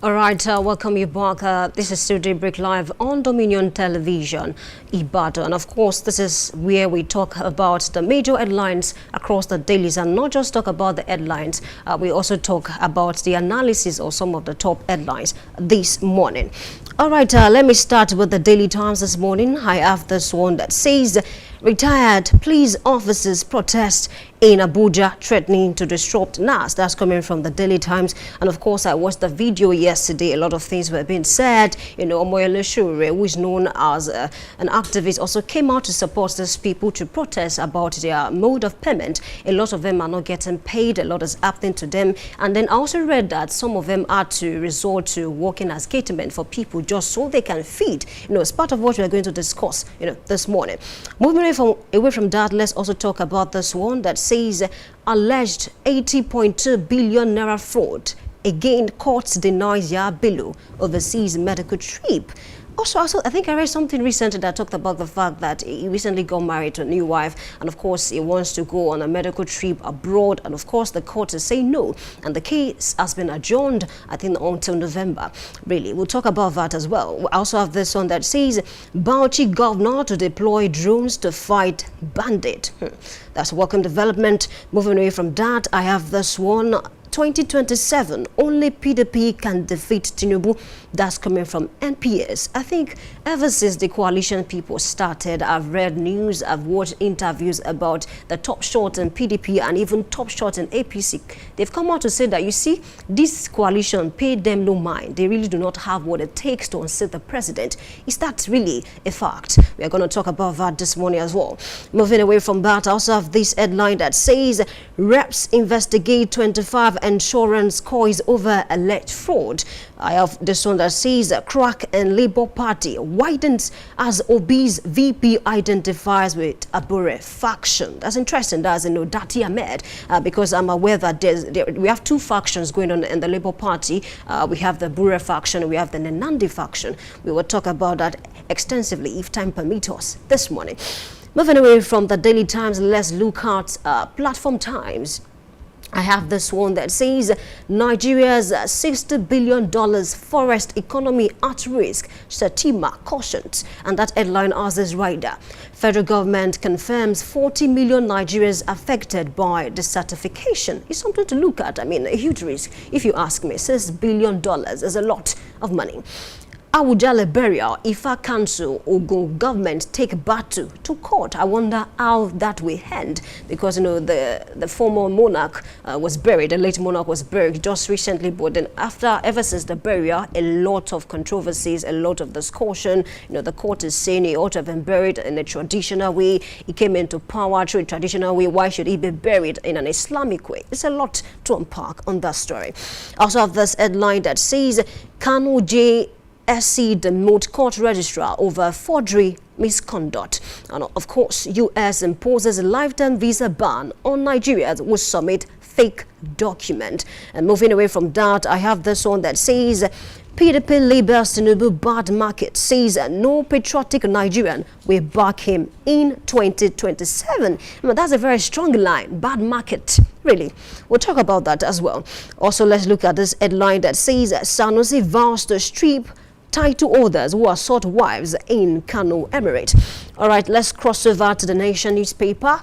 All right, welcome you back. This is still Daybreak Live on Dominion Television, Ibadan. And of course, this is where we talk about the major headlines across the dailies, and not just talk about the headlines. We also talk about the analysis of some of the top headlines this morning. All right, let me start with the Daily Times this morning. I have this one that says, retired police officers protest in Abuja, threatening to disrupt NAS. That's coming from the Daily Times. And of course, I watched the video yesterday. A lot of things were being said. You know, Omoyele Shure, who is known as an activist, also came out to support these people to protest about their mode of payment. A lot of them are not getting paid. A lot is happening to them. And then I also read that some of them had to resort to working as gatemen for people just so they can feed. You know, it's part of what we're going to discuss, you know, this morning. Moving away from that, let's also talk about this one that says alleged 80.2 billion naira fraud. Again, courts denies Yabilu overseas medical trip. Also, I think I read something recently that talked about the fact that he recently got married to a new wife, and of course he wants to go on a medical trip abroad, and of course the court is saying no, and the case has been adjourned, I think, until November. Really, we'll talk about that as well. We also have this one that says Bauchi governor to deploy drones to fight bandit. That's a welcome development. Moving away from that, I have this one. 2027, only PDP can defeat Tinubu. That's coming from NPS. I think ever since the coalition people started, I've read news, I've watched interviews about the top shot in PDP and even top shot in APC. They've come out to say that, you see, this coalition paid them no mind. They really do not have what it takes to unseat the president. Is that really a fact? We are going to talk about that this morning as well. Moving away from that, I also have this headline that says reps investigate 25 insurance coins over alleged fraud. I have this one that says crack in Labour Party widens as Obi's VP identifies with Abure faction. That's interesting. That's Dati Ahmed, because I'm aware that we have two factions going on in the Labour Party. We have the Abure faction, we have the Nenandi faction. We will talk about that extensively if time permits us this morning. Moving away from the Daily Times, let's look at Platform Times. I have this one that says Nigeria's $60 billion forest economy at risk, Satima cautioned. And that headline has this rider. Federal government confirms 40 million Nigerians affected by desertification. It's something to look at. I mean, a huge risk. If you ask me, $6 billion is a lot of money. Awujale burial, Ifa Council, Ogun government take battle to court. I wonder how that will end, because the former monarch was buried, the late monarch was buried just recently, but then ever since the burial, a lot of controversies, a lot of discussion. The court is saying he ought to have been buried in a traditional way. He came into power through a traditional way. Why should he be buried in an Islamic way? It's a lot to unpack on that story. I also have this headline that says Kanu J. SC demote court registrar over forgery misconduct. And of course, U.S. imposes a lifetime visa ban on Nigerians who submit fake document. And moving away from that, I have this one that says PDP labels Tinubu bad market, says no patriotic Nigerian will back him in 2027. That's a very strong line, bad market. Really, we'll talk about that as well. Also, let's look at this headline that says Sanusi vows to strip title holders who are sought wives in Kano Emirate. All right, let's cross over to the Nation newspaper.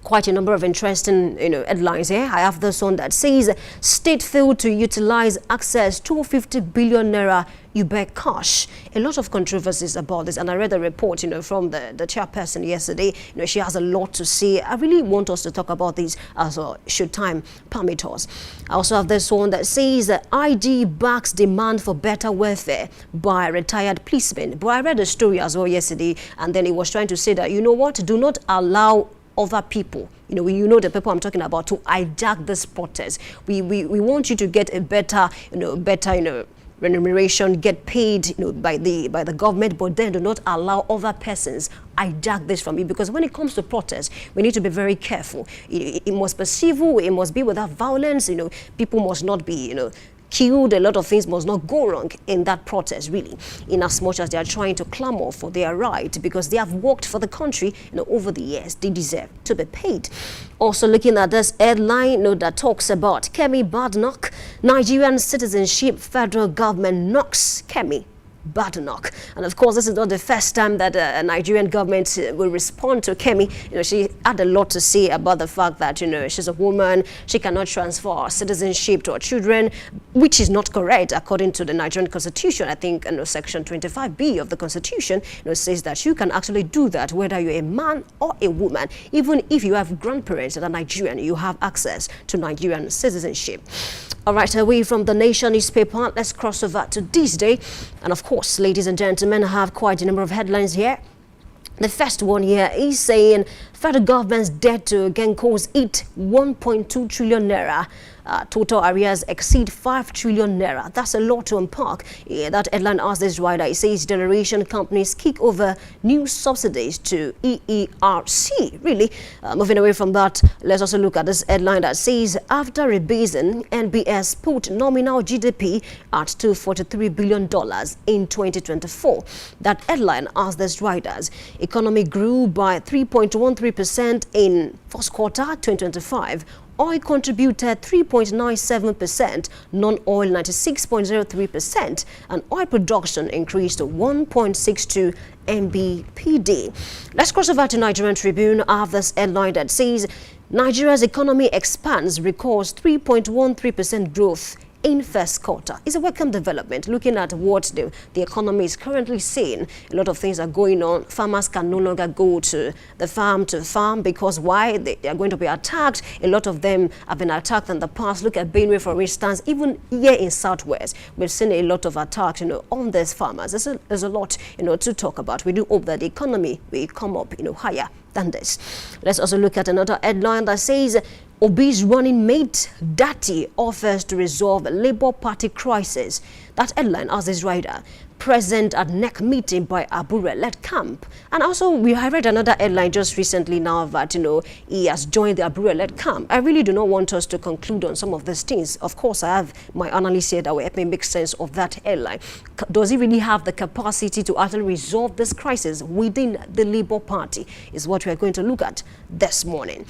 Quite a number of interesting headlines here. I have this one that says state failed to utilize access 250 billion naira UBEC cash. A lot of controversies about this, and I read a report from the chairperson yesterday. She has a lot to say. I really want us to talk about this as well, should time permit us. I also have this one that says IG backs demand for better welfare by retired policemen. But I read a story as well yesterday, and then he was trying to say that, do not allow other people, the people I'm talking about, to hijack this protest. We want you to get a better remuneration, get paid by the government, but then do not allow other persons hijack this from you, because when it comes to protest, we need to be very careful. It must be civil, it must be without violence. People must not be killed. A lot of things must not go wrong in that protest, really, in as much as they are trying to clamor for their right, because they have worked for the country, over the years. They deserve to be paid. Also looking at this headline, that talks about Kemi Badenoch, Nigerian citizenship, federal government knocks Kemi Badenoch. And of course, this is not the first time that a Nigerian government will respond to Kemi. She had a lot to say about the fact that, she's a woman, she cannot transfer citizenship to her children, which is not correct according to the Nigerian Constitution. I think, Section 25B of the Constitution, says that you can actually do that whether you're a man or a woman. Even if you have grandparents that are Nigerian, you have access to Nigerian citizenship. All right, away from the Nation newspaper, let's cross over to this day. And of course, ladies and gentlemen, I have quite a number of headlines here. The first one here is saying federal government's debt to Gencos eat 1.2 trillion naira. Total arrears exceed 5 trillion naira. That's a lot to unpack. Yeah, that headline asks this writer. It says generation companies kick over new subsidies to EERC. Really? Moving away from that, let's also look at this headline that says after rebasing, NBS put nominal GDP at $243 billion in 2024. That headline asks this writers. Economy grew by 3.13% in first quarter 2025. Oil contributed 3.97%, non-oil 96.03%, and oil production increased to 1.62 mbpd. Let's cross over to Nigerian Tribune. I have this headline that says Nigeria's economy expands, records 3.13% growth in first quarter. It's a welcome development. Looking at what the economy is currently seeing, a lot of things are going on. Farmers can no longer go to the farm to farm because why? They are going to be attacked. A lot of them have been attacked in the past. Look at Benue, for instance. Even here in Southwest, we've seen a lot of attacks, on these farmers. There's a lot, to talk about. We do hope that the economy will come up, higher than this. Let's also look at another headline that says Obi's running mate Dati offers to resolve Labour Party crisis. That headline as this writer present at NEC meeting by Abure-led camp. And also I read another headline just recently now that he has joined the Abure-led camp. I really do not want us to conclude on some of these things. Of course, I have my analyst here that will help me make sense of that headline. Does he really have the capacity to actually resolve this crisis within the Labour Party is what we are going to look at this morning.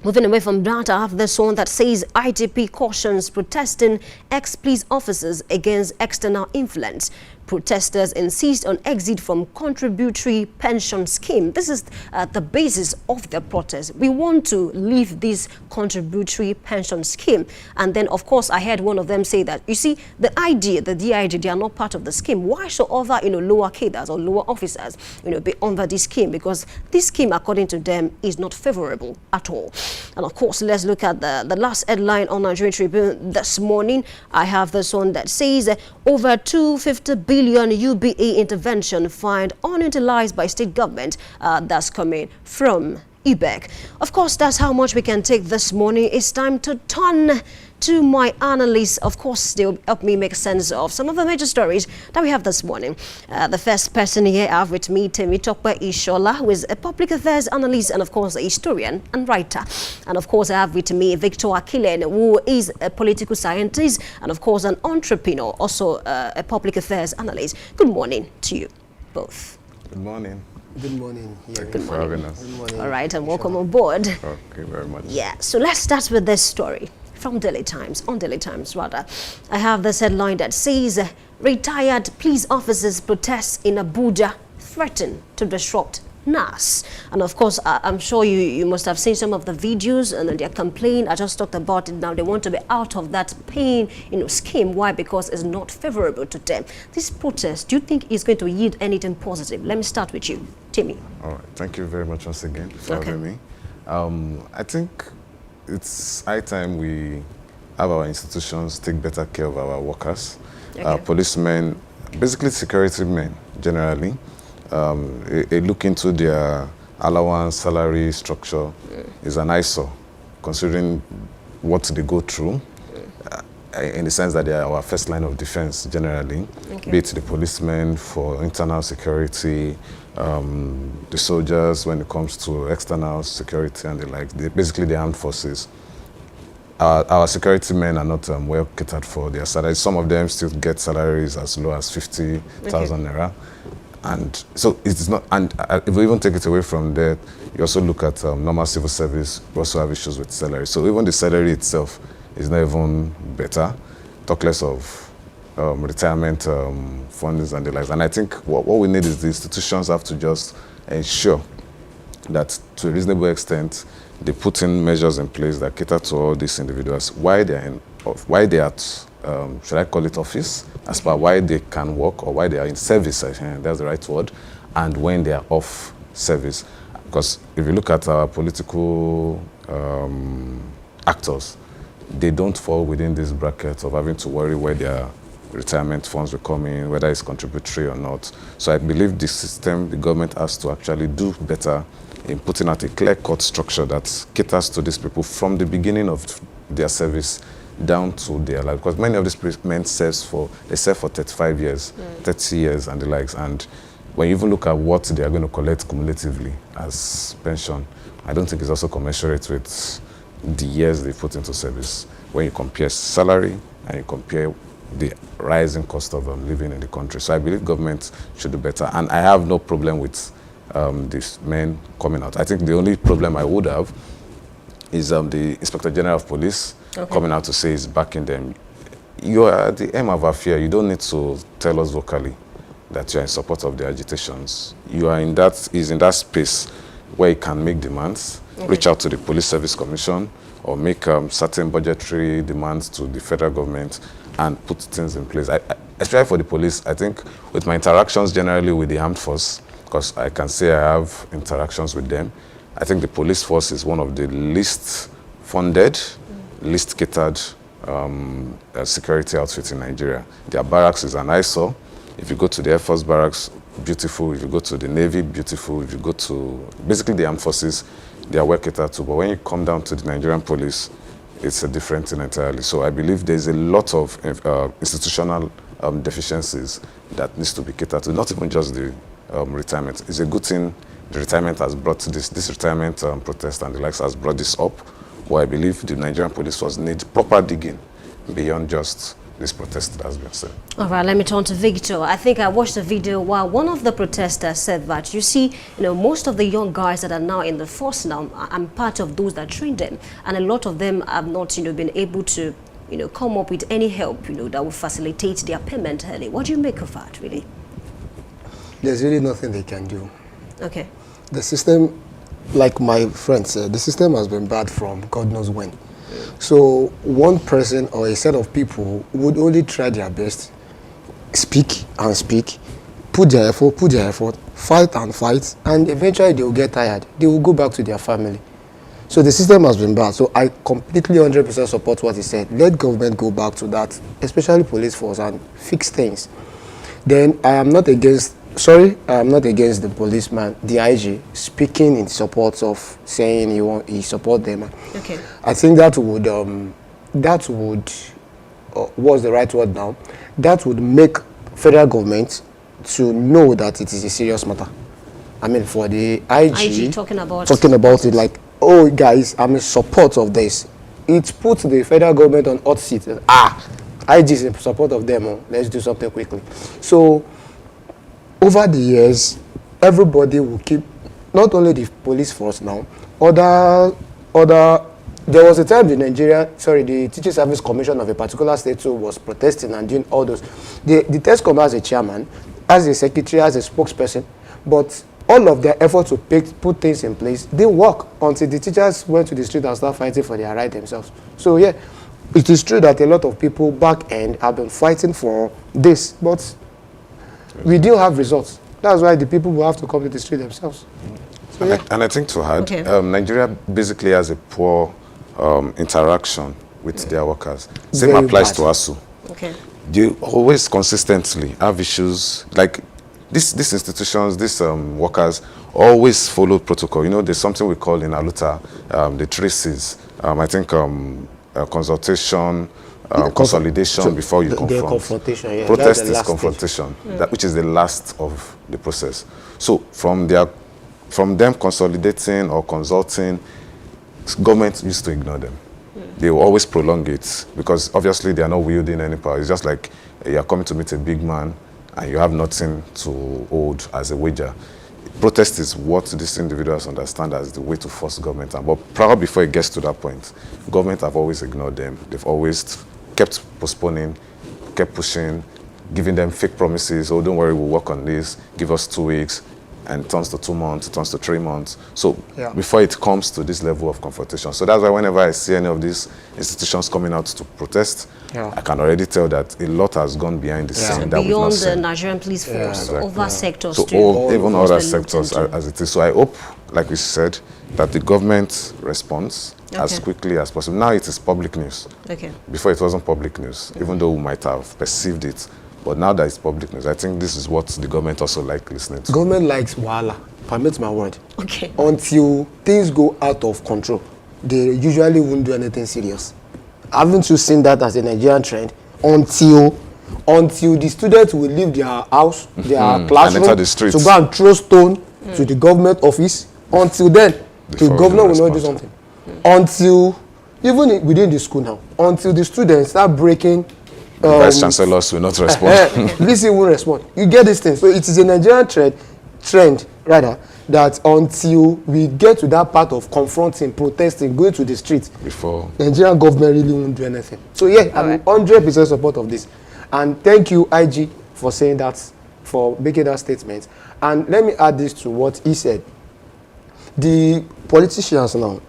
Moving away from that, I have this one that says ITP cautions protesting ex-police officers against external influence. Protesters insist on exit from contributory pension scheme. This is the basis of the protest. We want to leave this contributory pension scheme. And then, of course, I heard one of them say that, you see, the idea, the DIG, they are not part of the scheme. Why should other, lower cadres or lower officers, be under this scheme? Because this scheme, according to them, is not favorable at all. And of course, let's look at the last headline on Nigerian Tribune this morning. I have this one that says over 250 billion UBA intervention find unutilized by state government. That's coming from IBEC. Of course, that's how much we can take this morning. It's time to turn to my analysts. Of course, they'll help me make sense of some of the major stories that we have this morning. The first person here I have with me, Temitope Ishola, who is a public affairs analyst and, of course, a historian and writer. And, of course, I have with me Victor Akilen, who is a political scientist and, of course, an entrepreneur, also a public affairs analyst. Good morning to you both. Good morning. Good morning. Yeah. Thank you for having us. Good morning. All right, and welcome on board. Okay, very much. Yeah, so let's start with this story from Daily Times, on Daily Times rather. I have this headline that says retired police officers protest in Abuja threaten to disrupt NAS. And of course, I'm sure you must have seen some of the videos and their complaint. I just talked about it now. They want to be out of that pain, scheme. Why? Because it's not favorable to them. This protest, do you think is going to yield anything positive? Let me start with you, Timmy. All right. Thank you very much once again for having me. I think it's high time we have our institutions take better care of our workers, policemen, basically security men generally. Look into their allowance, salary structure is an eyesore, considering what they go through, in the sense that they are our first line of defense generally, be it the policemen for internal security, the soldiers when it comes to external security and the like, basically the armed forces. our security men are not well catered for their salaries. Some of them still get salaries as low as 50,000 naira. And so it's not, and if we even take it away from that, you also look at normal civil service, we also have issues with salary. So even the salary itself is not even better, talk less of retirement funds and the likes. And I think what we need is the institutions have to just ensure that to a reasonable extent, they put in measures in place that cater to all these individuals, why they are at, should I call it office, as per why they can work or why they are in service, that's the right word, and when they are off service. Because if you look at our political actors, they don't fall within this bracket of having to worry where their retirement funds will come in, whether it's contributory or not. So I believe the system, the government has to actually do better in putting out a clear-cut structure that caters to these people from the beginning of their service down to their life. Because many of these men serve for 35 years, 30 years and the likes. And when you even look at what they are going to collect cumulatively as pension, I don't think it's also commensurate with the years they put into service. When you compare salary and you compare the rising cost of living in the country. So I believe government should do better. And I have no problem with these men coming out. I think the only problem I would have is the Inspector General of Police coming out to say he's backing them. You are at the aim of affair. You don't need to tell us vocally that you are in support of the agitations. You are in that, is in that space where you can make demands, reach out to the Police Service Commission, or make certain budgetary demands to the federal government and put things in place. Especially for the police, I think with my interactions generally with the armed force, because I can say I have interactions with them, I think the police force is one of the least funded, least catered security outfits in Nigeria. Their barracks is an eyesore. If you go to the Air Force barracks, beautiful. If you go to the Navy, beautiful. If you go to basically the armed forces, they are well catered to. But when you come down to the Nigerian police, it's a different thing entirely. So I believe there's a lot of institutional deficiencies that needs to be catered to, not even just the retirement. It's a good thing the retirement has brought this retirement protest and the likes has brought this up. But I believe the Nigerian police force needs proper digging beyond just this protest that has been said. All right, let me turn to Victor. I think I watched a video while one of the protesters said that, you see, most of the young guys that are now in the force now, I'm part of those that train them, and a lot of them have not, been able to, come up with any help, that will facilitate their payment early. What do you make of that, really? There's really nothing they can do. Okay. The system, like my friend said, the system has been bad from God knows when. So one person or a set of people would only try their best, speak and speak, put their effort, fight and fight, and eventually they will get tired. They will go back to their family. So the system has been bad. So I completely 100% support what he said. Let government go back to that, especially police force, and fix things. Then I am not against the policeman, the IG, speaking in support of saying he support them. Okay. I think that would what's the right word now? That would make federal government to know that it is a serious matter. I mean, for the IG talking about it like, oh guys, I'm in support of this. It puts the federal government on hot seat. IG is in support of them. Let's do something quickly. So over the years, everybody will keep, not only the police force now, there was a time the Teaching Service Commission of a particular state too was protesting and doing all those. The TESCOM has a chairman, has a secretary, has a spokesperson, but all of their efforts to put things in place didn't work until the teachers went to the street and started fighting for their right themselves. So yeah, it is true that a lot of people back end have been fighting for this, but we do have results. That's why the people will have to come to the street themselves. So, yeah. And I think to add, Nigeria basically has a poor interaction with their workers. Same Very applies bad. to ASU. Okay. They always consistently have issues like these institutions, these workers always follow protocol. There's something we call in Aluta the 3 C's. I think consultation, consolidation before you confront. Confrontation, yeah. Protest is confrontation, which is the last of the process. So from them consolidating or consulting, government used to ignore them. they will always prolong it because obviously they are not wielding any power. It's just like you are coming to meet a big man and you have nothing to hold as a wager. Protest is what these individuals understand as the way to force government. But probably before it gets to that point, government have always ignored them. They've always kept postponing, kept pushing, giving them fake promises. Oh, don't worry, we'll work on this. Give us 2 weeks. And it turns to 2 months, it turns to 3 months. So before it comes to this level of confrontation. So that's why whenever I see any of these institutions coming out to protest, I can already tell that a lot has gone behind the scene. That beyond the Nigerian police force, other sectors so too. Even other sectors as it is. So I hope, like we said, that the government responds as quickly as possible. Now it is public news. Before it wasn't public news, even though we might have perceived it. But now that it's public news, I think this is what the government also likes listening to. Government likes wahala, permit my word. Until things go out of control, they usually won't do anything serious. Haven't you seen that as a Nigerian trend? Until the students will leave their house, their classroom, and enter the streets to go and throw stone to the government office. Until then, the governor will not do something. Until, even within the school now, until the students start breaking. The vice chancellors will not respond. VC will respond. You get this thing. So it is a Nigerian trend rather, that until we get to that part of confronting, protesting, going to the streets, before Nigerian government really won't do anything. So yeah, I'm 100% support of this. And thank you, IG, for saying that, for making that statement. And let me add this to what he said. The politicians now,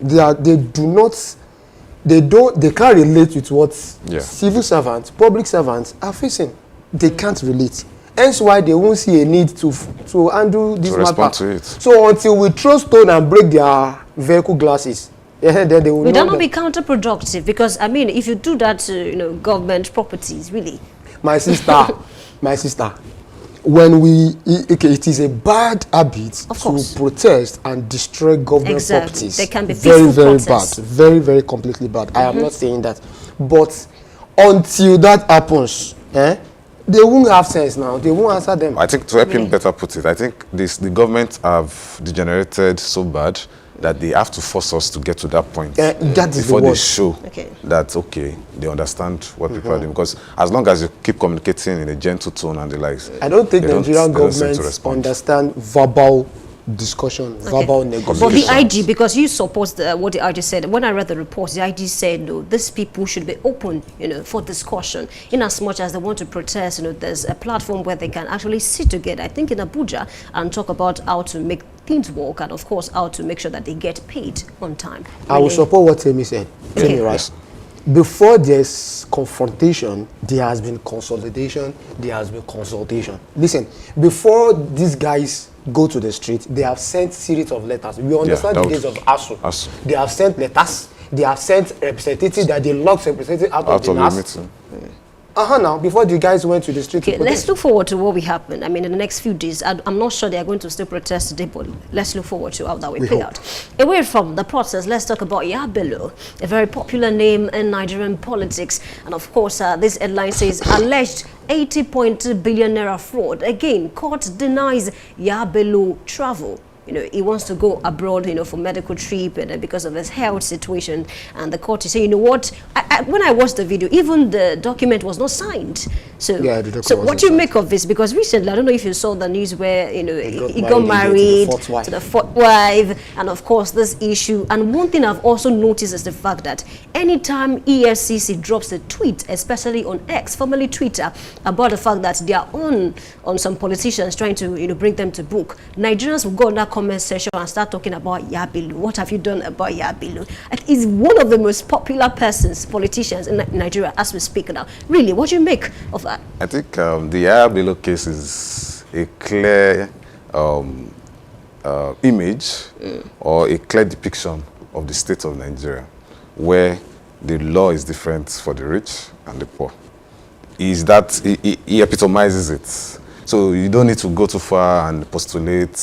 they can't relate with what civil servants, public servants are facing. They can't relate. Hence why they won't see a need to handle this matter. So until we throw stone and break their vehicle glasses, then they will. Would that not be counterproductive? Because I mean, if you do that to government properties, really. My sister, when it is a bad habit to protest and destroy government properties. They can be very protests. bad, very completely bad. I am not saying that, but until that happens, they won't have sense now. They won't answer them. I think to help him better put it, I think the government have degenerated so bad that they have to force us to get to that point before they show that they understand what people are doing. Because as long as you keep communicating in a gentle tone and the likes, I don't think Nigerian government understand verbal discussion, verbal negotiation. But the IG, because you support what the IG said, when I read the report, the IG said, no, these people should be open, for discussion. In as much as they want to protest, there's a platform where they can actually sit together, I think in Abuja, and talk about how to make things work, and of course, how to make sure that they get paid on time. I will support what Temi said. Temi, right? Before there's confrontation, there has been consolidation, there has been consultation. Listen, before these guys go to the street, they have sent series of letters. We understand the days of ASU. They have sent letters, they have sent representatives that they locked representatives out of the meeting. Now, before the guys went to the street. Let's look forward to what will happen. I mean, in the next few days, I'm not sure they are going to still protest today, but let's look forward to how that will play out. Away from the protest, let's talk about Yabelo, a very popular name in Nigerian politics. And of course, this headline says, alleged 80.2 billion naira fraud. Again, court denies Yabelo travel. He wants to go abroad, for medical trip and because of his health situation. And the court is saying, what? When I watched the video, even the document was not signed. So, what do you make of this? Because recently, I don't know if you saw the news where, he got married to the fourth wife. And of course, this issue. And one thing I've also noticed is the fact that anytime EFCC drops a tweet, especially on X, formerly Twitter, about the fact that they are on some politicians trying to, bring them to book, Nigerians will go on that comment section and start talking about Yabelo. What have you done about Yabelo? He's one of the most popular politicians in Nigeria as we speak now. Really, what do you make of that? I think the Yabelo case is a clear image or a clear depiction of the state of Nigeria, where the law is different for the rich and the poor. He epitomizes it. So you don't need to go too far and postulate.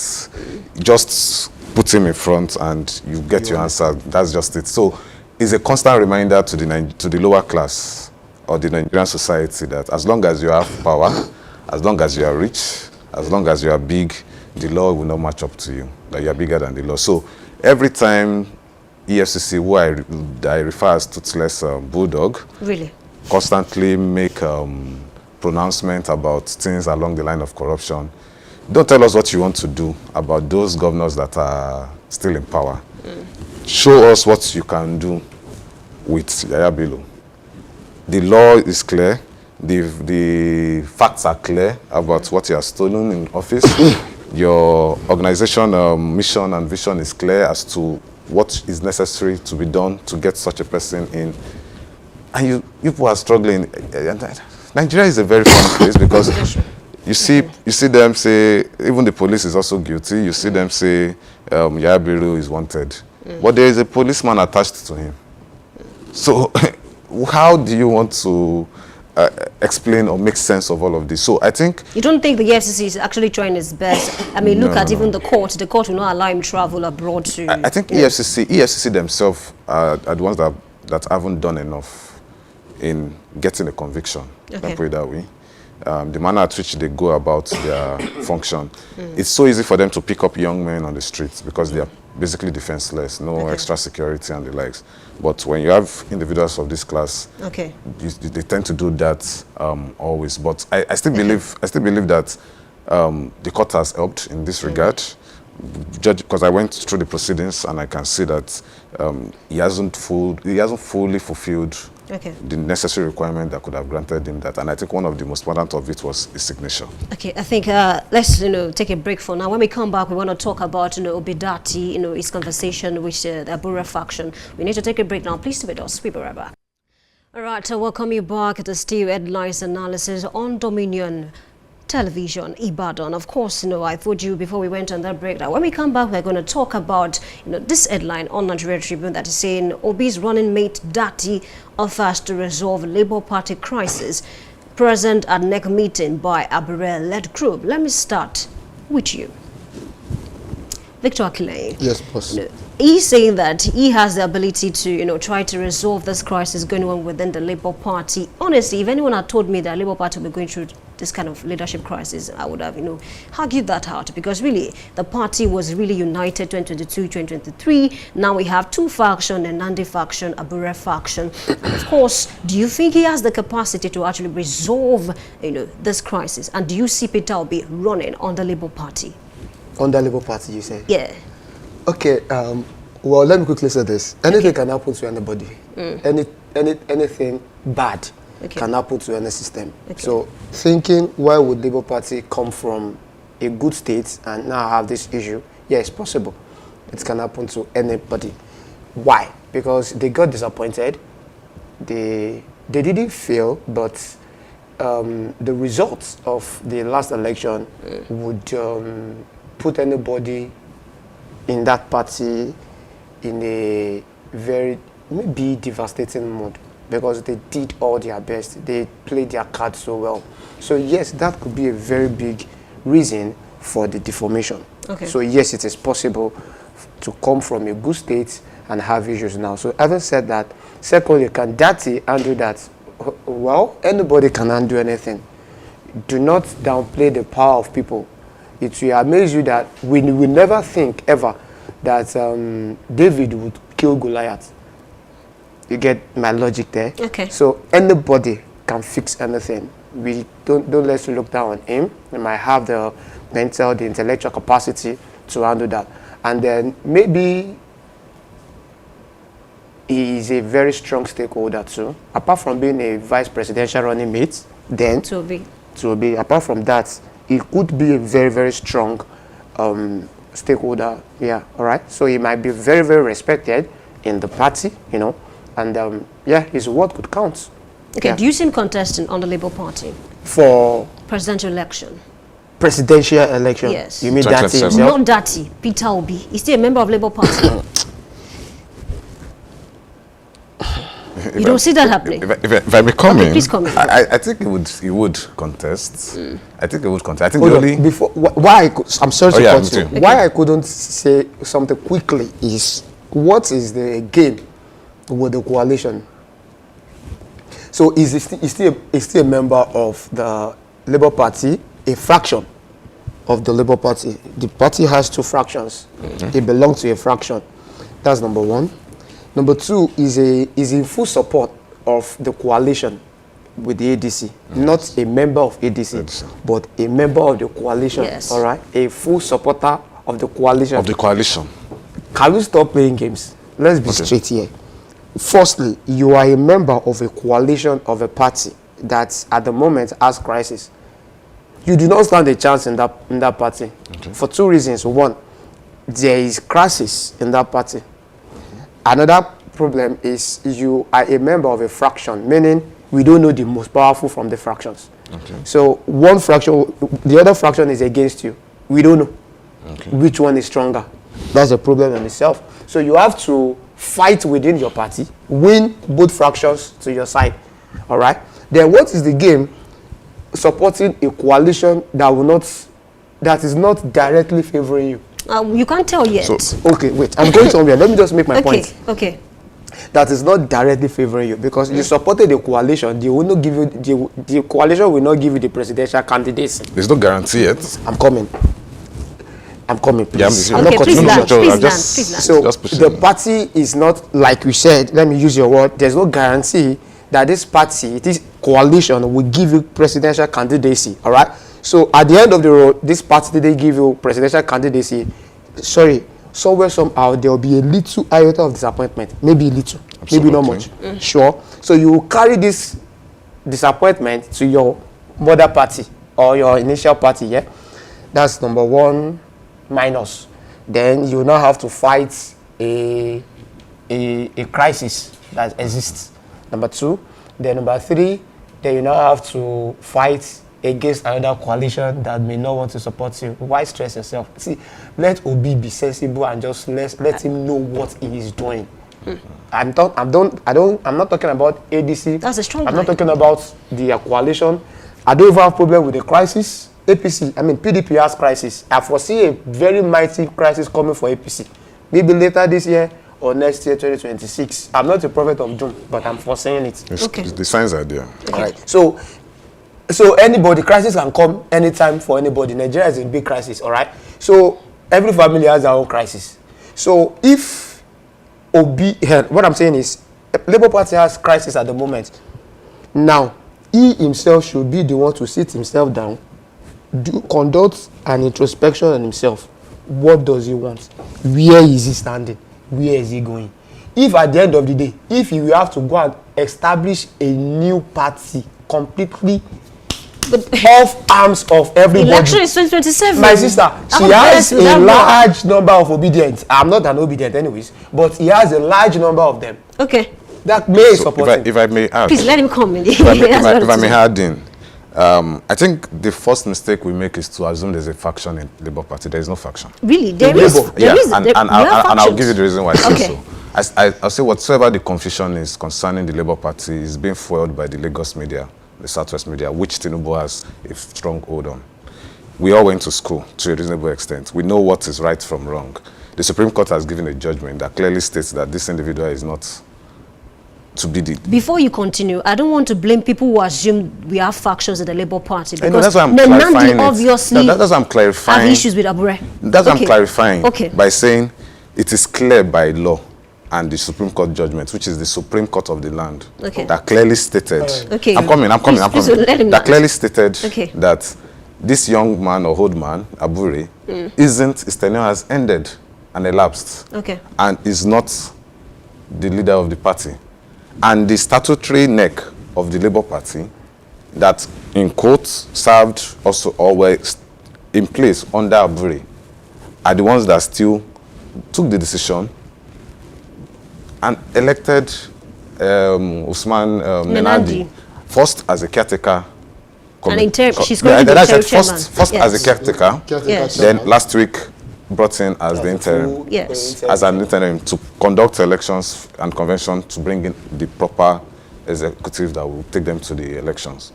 Just put him in front and you get your answer. That's just it. So it's a constant reminder to the lower class or the Nigerian society that as long as you have power, as long as you are rich, as long as you are big, the law will not match up to you, that you are bigger than the law. So every time EFCC, who I refer as toothless bulldog, Really? constantly make pronouncements about things along the line of corruption. Don't tell us what you want to do about those governors that are still in power. Show us what you can do with Yaya Bello. The law is clear. The facts are clear about what you have stolen in office. Your organization mission and vision is clear as to what is necessary to be done to get such a person in. And you people are struggling. Nigeria is a very funny place because you see them say, even the police is also guilty. You see them say Yaya Bello is wanted. But there is a policeman attached to him. So how do you want to explain or make sense of all of this? So I think... You don't think the EFCC is actually trying its best? I mean, look at even the court. The court will not allow him travel abroad to... I think EFCC themselves are the ones that haven't done enough in getting a conviction. Okay. Let me put it that way. The manner at which they go about their function. It's so easy for them to pick up young men on the streets because they are basically defenseless, no extra security and the likes. But when you have individuals of this class, they tend to do that always. But I still believe that the court has helped in this regard. Judge, because I went through the proceedings and I can see that he hasn't fully fulfilled the necessary requirement that could have granted him that. And I think one of the most important of it was his signature. Okay, I think let's take a break for now. When we come back, we want to talk about Obidati, his conversation with the Abura faction. We need to take a break now. Please stay with us. We'll be right back. All right, welcome you back to Steve Headlines Analysis on Dominion Television, Ibadan. Of course, I told you before we went on that break that when we come back, we're going to talk about, this headline on Nigeria Tribune that is saying Obi's running mate Dati offers to resolve Labour Party crisis. Present at NEC meeting by Abure-led group. Let me start with you, Victor Akile. Yes, boss. He's saying that he has the ability to, try to resolve this crisis going on within the Labour Party. Honestly, if anyone had told me that Labour Party would be going through this kind of leadership crisis, I would have, argued that out, because really the party was really united 2022, 2023. Now we have two factions, the Nandi faction, Abure faction. And of course, do you think he has the capacity to actually resolve, this crisis? And do you see Peter Obi running on the Labour Party? On the Labour Party, you say? Yeah. Okay, well, let me quickly say this. Anything can happen to anybody. Anything bad can happen to any system. So thinking, why would Labour Party come from a good state and now have this issue? Yeah, it's possible. It can happen to anybody. Why? Because they got disappointed. They didn't fail, but the results of the last election would put anybody in that party in a very maybe devastating mood, because they did all their best. They played their cards so well. So yes, that could be a very big reason for the deformation. So yes, it is possible to come from a good state and have issues now. So having said that, secondly, can Dati handle that? Well, anybody can handle anything. Do not downplay the power of people. It will amaze you that we will never think ever that David would kill Goliath. You get my logic there? So anybody can fix anything. We don't let's look down on him. He might have the mental, the intellectual capacity to handle that. And then maybe he is a very strong stakeholder too. Apart from being a vice presidential running mate, then to be apart from that, he could be a very, very strong stakeholder. Yeah, all right. So he might be very, very respected in the party, and yeah, his word could count. Okay, do you see him contesting on the Labour Party for presidential election? Presidential election? Yes. You mean Dati himself? Not Dati, Peter Obi. He's still a member of Labour Party. You don't see that happening? If I may come in, please come in. I think he would contest. I think he would contest. I think the only... Before, why I'm sorry to cut you. Why I couldn't say something quickly is, what is the game with the coalition? So is he still a member of the Labour Party, a fraction of the Labour Party? The party has two fractions. He belongs to a fraction. That's number one. Number two is in full support of the coalition with the ADC, not a member of ADC, but a member of the coalition. Yes. All right, a full supporter of the coalition. Of the coalition. Can we stop playing games? Let's be straight here. Firstly, you are a member of a coalition of a party that at the moment has crisis. You do not stand a chance in that party for two reasons. One, there is crisis in that party. Another problem is you are a member of a fraction, meaning we don't know the most powerful from the fractions. So one fraction, the other fraction is against you. We don't know which one is stronger. That's a problem in itself. So you have to fight within your party, win both fractions to your side. All right. Then what is the game? Supporting a coalition that is not directly favoring you. You can't tell yet. Okay, wait. I'm going somewhere. Let me just make my point. Okay. That is not directly favoring you because you supported the coalition. They will not give you the coalition will not give you the presidential candidacy. There's no guarantee yet. I'm coming, please. Yeah, I'm not please continuing. land. So the party is not, like we said, let me use your word, there's no guarantee that this party, this coalition will give you presidential candidacy. All right. So at the end of the road, this party didn't give you presidential candidacy. Sorry, somewhere, somehow, there will be a little iota of disappointment. Maybe a little, maybe not much. Sure. So you will carry this disappointment to your mother party or your initial party. Yeah, that's number one minus. Then you now have to fight a crisis that exists. Number two. Then number three, then you now have to fight against another coalition that may not want to support you. Why stress yourself? See, let Obi be sensible and just let him know what he is doing. I'm not talking about ADC. That's a strong I'm not point. talking about the coalition. I don't even have problem with the crisis. PDP has crisis. I foresee a very mighty crisis coming for APC. Maybe later this year or next year, 2026. I'm not a prophet of doom, but I'm foreseeing it. The signs are there. All right. So anybody, crisis can come anytime for anybody. Nigeria is a big crisis, all right? So every family has their own crisis. So if what I'm saying is, Labour Party has crisis at the moment. Now, he himself should be the one to sit himself down, conduct an introspection on himself. What does he want? Where is he standing? Where is he going? If at the end of the day, if you have to go and establish a new party completely off arms of everybody. Election is 2027. My sister, she has a large number of obedience. I'm not an obedient anyways, but he has a large number of them. Okay. That may support him. If I may add. Please let him come in. If I may add in. I think the first mistake we make is to assume there's a faction in Labour Party. There is no faction. Really? There is. And I'll give you the reason why I say so. I'll say whatsoever the confusion is concerning the Labour Party is being fueled by the Lagos media, the Southwest media, which Tinubu has a strong hold on. We all went to school to a reasonable extent. We know what is right from wrong. The Supreme Court has given a judgment that clearly states that this individual is not to be the... Before you continue, I don't want to blame people who assume we have factions in the Labour Party. Because that's why I'm clarifying obviously that's why I'm clarifying. have issues with Abure. That's what I'm clarifying by saying it is clear by law and the Supreme Court judgment, which is the Supreme Court of the land, that clearly stated... I'm coming. That clearly stated that this young man or old man, Abure, his tenure has ended and elapsed. And is not the leader of the party. And the statutory neck of the Labour Party that, in quotes, served also or were in place under Abure are the ones that still took the decision and elected Usman Menandi first as a caretaker. She's going to be the first as a caretaker, then last week brought in as the interim, as an interim to conduct elections and convention to bring in the proper executive that will take them to the elections.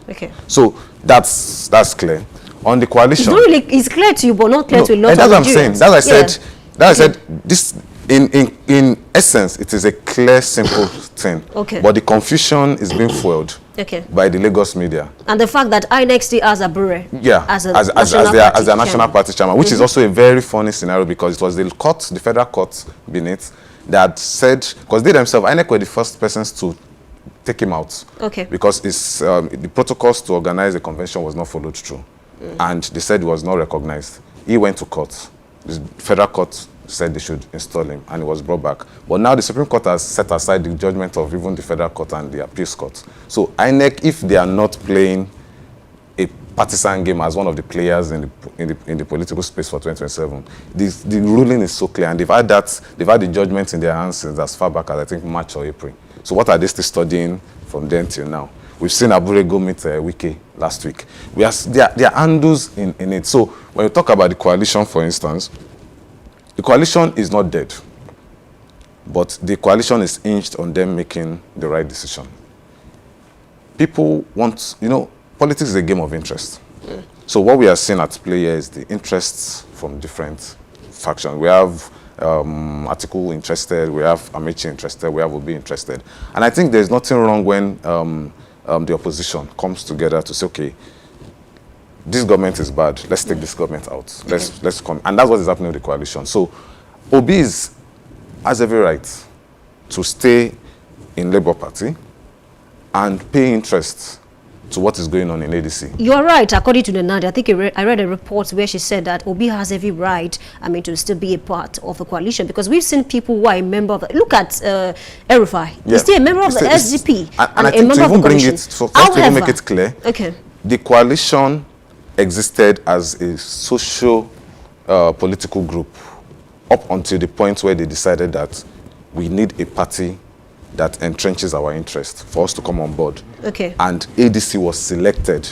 So that's clear. On the coalition, it's clear to you, but not clear to a lot of Nigerians. That's what I'm saying. That I said this in essence, it is a clear, simple thing. But the confusion is being fueled by the Lagos media. And the fact that INEC still has Abure as their national party chairman, which is also a very funny scenario because it was the federal court beneath that said, because they themselves, INEC were the first persons to take him out. Okay. Because the protocols to organize the convention was not followed through. And they said he was not recognized. He went to court. The federal court said they should install him, and he was brought back. But now the Supreme Court has set aside the judgment of even the federal court and the appeals court. So INEC, if they are not playing a partisan game as one of the players in the political space for 2027, the ruling is so clear, and they've had the judgment in their hands since as far back as I think March or April. So what are they still studying from then till now? We've seen Abure go meet Wike last week. There are handles in it. So when you talk about the coalition, for instance, the coalition is not dead, but the coalition is hinged on them making the right decision. People want, politics is a game of interest. So what we are seeing at play here is the interests from different factions. We have Atiku interested, we have Amechi interested, we have Obi interested. And I think there's nothing wrong when the opposition comes together to say, okay, this government is bad, let's take this government out. Let's come. And that's what is happening with the coalition. So Obi has every right to stay in Labour Party and pay interest to what is going on in ADC. You are right, according to the Nadia. I think I read a report where she said that Obi has every right, to still be a part of a coalition, because we've seen people who are a member of look at Erufai. Yeah. He's still a member of the SDP and I think to even bring it, to even make it clear, the coalition existed as a social political group up until the point where they decided that we need a party that entrenches our interest for us to come on board. And ADC was selected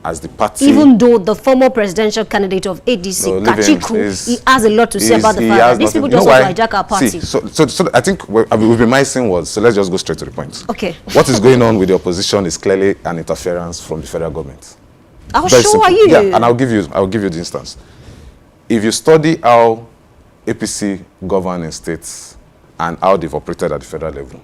as the party. Even though the former presidential candidate of ADC, Kachiku, he has a lot to say about the fact that these people just want to hijack our party. So I think we've been missing was, so let's just go straight to the point. What is going on with the opposition is clearly an interference from the federal government. How sure are you? Yeah, and I'll give you the instance. If you study how APC govern in states and how they've operated at the federal level,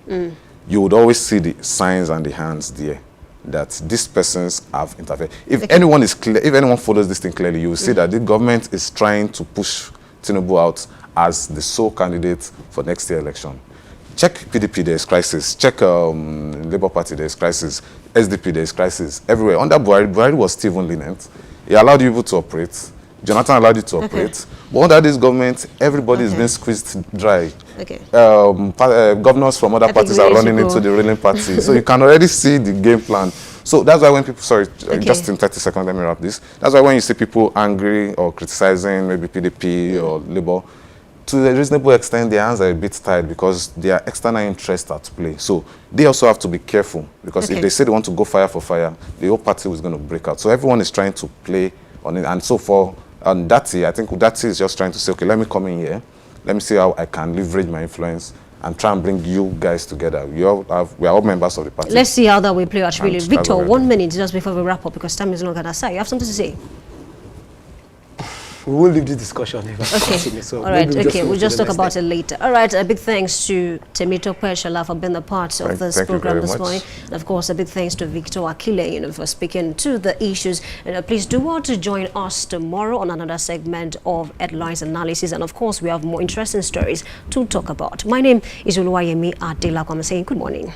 you would always see the signs and the hands there that these persons have interfered. If anyone is clear, if anyone follows this thing clearly, you will see that the government is trying to push Tinubu out as the sole candidate for next year election. Check PDP, there is crisis. Check Labour Party, there is crisis. SDP, there is crisis. Everywhere. Under Buhari was still even lenient. He allowed you people to operate. Jonathan allowed you to operate. But under this government, everybody is being squeezed dry. Governors from other parties are running into the ruling party. So you can already see the game plan. So that's why when people, just in 30 seconds, let me wrap this. That's why when you see people angry or criticizing maybe PDP or Labour, to a reasonable extent, their hands are a bit tied because there are external interests at play. So they also have to be careful, because if they say they want to go fire for fire, the whole party is going to break out. So everyone is trying to play on it. And so for Dati, I think Dati is just trying to say, okay, let me come in here. Let me see how I can leverage my influence and try and bring you guys together. We are all members of the party. Let's see how that will play out. Really. Victor, 1 minute just before we wrap up, because time is long on our side. You have something to say? We will leave this discussion. So all right, we'll just talk about it later. All right, a big thanks to Temitope Shala for being a part of this program this morning. And of course, a big thanks to Victor Akile, for speaking to the issues. And please do want to join us tomorrow on another segment of Headlines Analysis. And of course, we have more interesting stories to talk about. My name is Oluwayemi Adela. I'm saying good morning.